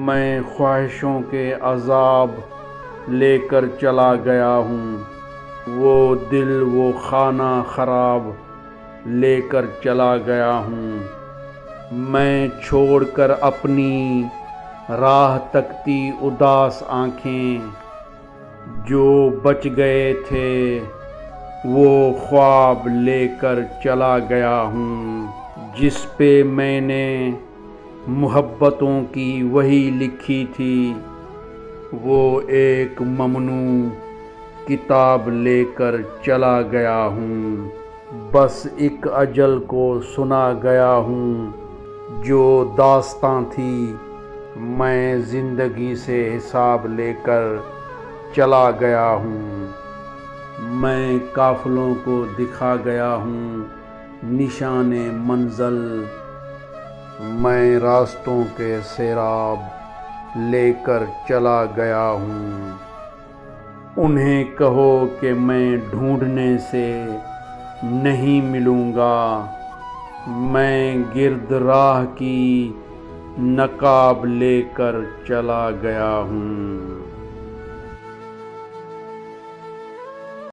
میں خواہشوں کے عذاب لے کر چلا گیا ہوں، وہ دل وہ خانہ خراب لے کر چلا گیا ہوں۔ میں چھوڑ کر اپنی راہ تکتی اداس آنکھیں، جو بچ گئے تھے وہ خواب لے کر چلا گیا ہوں۔ جس پہ میں نے محبتوں کی وہی لکھی تھی، وہ ایک ممنوع کتاب لے کر چلا گیا ہوں۔ بس ایک اجل کو سنا گیا ہوں، جو داستاں تھی میں زندگی سے حساب لے کر چلا گیا ہوں۔ میں قافلوں کو دکھا گیا ہوں نشان منزل، میں راستوں کے سیراب لے کر چلا گیا ہوں۔ انہیں کہو کہ میں ڈھونڈنے سے نہیں ملوں گا، میں گرد راہ کی نقاب لے کر چلا گیا ہوں۔